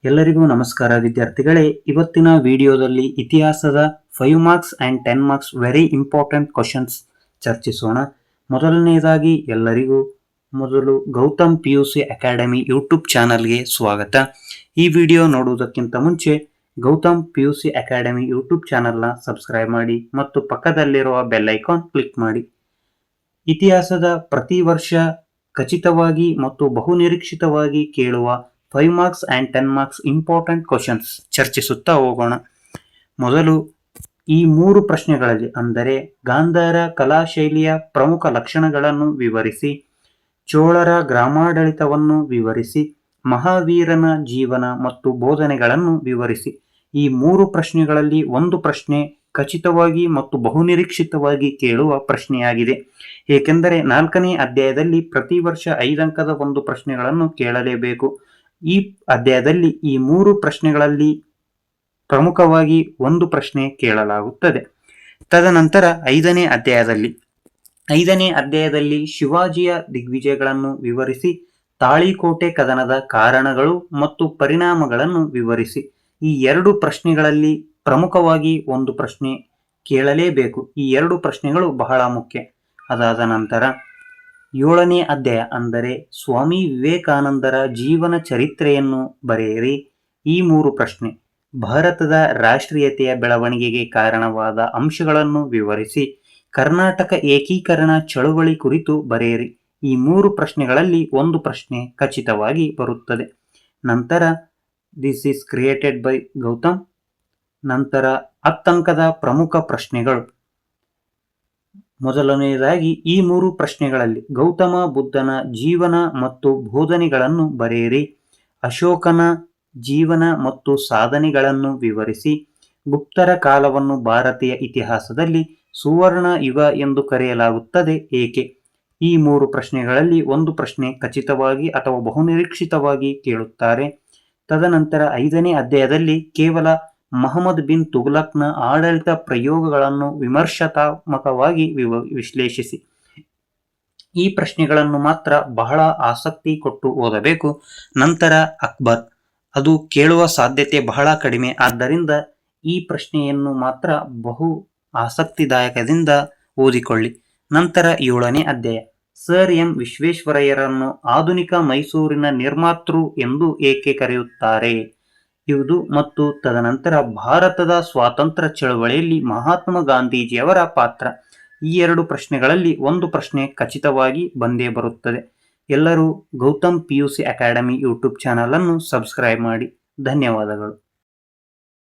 ಎಲ್ಲರಿಗೂ ನಮಸ್ಕಾರ ವಿದ್ಯಾರ್ಥಿಗಳೇ. ಇವತ್ತಿನ ವಿಡಿಯೋದಲ್ಲಿ ಇತಿಹಾಸದ 5 marks and 10 marks very important questions ಚರ್ಚಿಸೋಣ. ಮೊದಲನೇದಾಗಿ ಎಲ್ಲರಿಗೂ ಮೊದಲು ಗೌತಮ್ PUC ಅಕಾಡೆಮಿ ಯೂಟ್ಯೂಬ್ ಚಾನಲ್ಗೆ ಸ್ವಾಗತ. ಈ ವಿಡಿಯೋ ನೋಡುವುದಕ್ಕಿಂತ ಮುಂಚೆ ಗೌತಮ್ PUC ಅಕಾಡೆಮಿ ಯೂಟ್ಯೂಬ್ ಚಾನಲ್ನ ಸಬ್ಸ್ಕ್ರೈಬ್ ಮಾಡಿ ಮತ್ತು ಪಕ್ಕದಲ್ಲಿರುವ ಬೆಲ್ ಐಕಾನ್ ಕ್ಲಿಕ್ ಮಾಡಿ. ಇತಿಹಾಸದ ಪ್ರತಿ ವರ್ಷ ಖಚಿತವಾಗಿ ಮತ್ತು ಬಹುನಿರೀಕ್ಷಿತವಾಗಿ ಕೇಳುವ 5 marks and 10 marks important questions ಚರ್ಚಿಸುತ್ತಾ ಹೋಗೋಣ. ಮೊದಲು ಈ 3 ಪ್ರಶ್ನೆಗಳಲ್ಲಿ ಅಂದರೆ ಗಾಂಧಾರ ಕಲಾಶೈಲಿಯ ಪ್ರಮುಖ ಲಕ್ಷಣಗಳನ್ನು ವಿವರಿಸಿ, ಚೋಳರ ಗ್ರಾಮಾಡಳಿತವನ್ನು ವಿವರಿಸಿ, ಮಹಾವೀರನ ಜೀವನ ಮತ್ತು ಬೋಧನೆಗಳನ್ನು ವಿವರಿಸಿ. ಈ 3 ಪ್ರಶ್ನೆಗಳಲ್ಲಿ ಒಂದು ಪ್ರಶ್ನೆ ಖಚಿತವಾಗಿ ಮತ್ತು ಬಹುನಿರೀಕ್ಷಿತವಾಗಿ ಕೇಳುವ ಪ್ರಶ್ನೆಯಾಗಿದೆ. ಏಕೆಂದರೆ 4ನೇ ಅಧ್ಯಾಯದಲ್ಲಿ ಪ್ರತಿ ವರ್ಷ 5 ಅಂಕದ ಒಂದು ಪ್ರಶ್ನೆಗಳನ್ನು ಕೇಳಲೇಬೇಕು. ಈ ಅಧ್ಯಾಯದಲ್ಲಿ ಈ 3 ಪ್ರಶ್ನೆಗಳಲ್ಲಿ ಪ್ರಮುಖವಾಗಿ ಒಂದು ಪ್ರಶ್ನೆ ಕೇಳಲಾಗುತ್ತದೆ. ತದನಂತರ 5ನೇ ಅಧ್ಯಾಯದಲ್ಲಿ ಶಿವಾಜಿಯ ದಿಗ್ವಿಜಯಗಳನ್ನು ವಿವರಿಸಿ, ತಾಳಿಕೋಟೆ ಕದನದ ಕಾರಣಗಳು ಮತ್ತು ಪರಿಣಾಮಗಳನ್ನು ವಿವರಿಸಿ. ಈ 2 ಪ್ರಶ್ನೆಗಳಲ್ಲಿ ಪ್ರಮುಖವಾಗಿ ಒಂದು ಪ್ರಶ್ನೆ ಕೇಳಲೇಬೇಕು. ಈ 2 ಪ್ರಶ್ನೆಗಳು ಬಹಳ ಮುಖ್ಯ. ಅದಾದ ನಂತರ 7ನೇ ಅಧ್ಯಾಯ ಅಂದರೆ ಸ್ವಾಮಿ ವಿವೇಕಾನಂದರ ಜೀವನ ಚರಿತ್ರೆಯನ್ನು ಬರೆಯಿರಿ. ಈ 3 ಪ್ರಶ್ನೆ ಭಾರತದ ರಾಷ್ಟ್ರೀಯತೆಯ ಬೆಳವಣಿಗೆಗೆ ಕಾರಣವಾದ ಅಂಶಗಳನ್ನು ವಿವರಿಸಿ, ಕರ್ನಾಟಕ ಏಕೀಕರಣ ಚಳುವಳಿ ಕುರಿತು ಬರೆಯಿರಿ. ಈ 3 ಪ್ರಶ್ನೆಗಳಲ್ಲಿ ಒಂದು ಪ್ರಶ್ನೆ ಖಚಿತವಾಗಿ ಬರುತ್ತದೆ. ನಂತರ this is created by Gautam. ನಂತರ 10 ಅಂಕದ ಪ್ರಮುಖ ಪ್ರಶ್ನೆಗಳು. ಮೊದಲನೆಯದಾಗಿ ಈ 3 ಪ್ರಶ್ನೆಗಳಲ್ಲಿ ಗೌತಮ ಬುದ್ಧನ ಜೀವನ ಮತ್ತು ಬೋಧನೆಗಳನ್ನು ಬರೆಯಿರಿ, ಅಶೋಕನ ಜೀವನ ಮತ್ತು ಸಾಧನೆಗಳನ್ನು ವಿವರಿಸಿ, ಗುಪ್ತರ ಕಾಲವನ್ನು ಭಾರತೀಯ ಇತಿಹಾಸದಲ್ಲಿ ಸುವರ್ಣ ಯುಗ ಎಂದು ಕರೆಯಲಾಗುತ್ತದೆ ಏಕೆ. ಈ 3 ಪ್ರಶ್ನೆಗಳಲ್ಲಿ ಒಂದು ಪ್ರಶ್ನೆ ಖಚಿತವಾಗಿ ಅಥವಾ ಬಹುನಿರೀಕ್ಷಿತವಾಗಿ ಕೇಳುತ್ತಾರೆ. ತದನಂತರ 5ನೇ ಅಧ್ಯಾಯದಲ್ಲಿ ಕೇವಲ ಮಹಮ್ಮದ್ ಬಿನ್ ತುಘಲಕ್ನ ಆಡಳಿತ ಪ್ರಯೋಗಗಳನ್ನು ವಿಮರ್ಶಾತ್ಮಕವಾಗಿ ವಿಶ್ಲೇಷಿಸಿ. ಈ ಪ್ರಶ್ನೆಗಳನ್ನು ಮಾತ್ರ ಬಹಳ ಆಸಕ್ತಿ ಕೊಟ್ಟು ಓದಬೇಕು. ನಂತರ ಅಕ್ಬರ್, ಅದು ಕೇಳುವ ಸಾಧ್ಯತೆ ಬಹಳ ಕಡಿಮೆ. ಆದ್ದರಿಂದ ಈ ಪ್ರಶ್ನೆಯನ್ನು ಮಾತ್ರ ಬಹು ಆಸಕ್ತಿದಾಯಕದಿಂದ ಓದಿಕೊಳ್ಳಿ. ನಂತರ 7ನೇ ಅಧ್ಯಾಯ ಸರ್ ಎಂ ವಿಶ್ವೇಶ್ವರಯ್ಯರನ್ನು ಆಧುನಿಕ ಮೈಸೂರಿನ ನಿರ್ಮಾತೃ ಎಂದು ಏಕೆ ಕರೆಯುತ್ತಾರೆ ಇವುದು ಮತ್ತು ತದನಂತರ ಭಾರತದ ಸ್ವಾತಂತ್ರ್ಯ ಚಳವಳಿಯಲ್ಲಿ ಮಹಾತ್ಮ ಗಾಂಧೀಜಿಯವರ ಪಾತ್ರ. ಈ 2 ಪ್ರಶ್ನೆಗಳಲ್ಲಿ ಒಂದು ಪ್ರಶ್ನೆ ಖಚಿತವಾಗಿ ಬಂದೇ ಬರುತ್ತದೆ. ಎಲ್ಲರೂ Gautam PUC academy YouTube channel ಅನ್ನು ಸಬ್ಸ್ಕ್ರೈಬ್ ಮಾಡಿ. ಧನ್ಯವಾದಗಳು.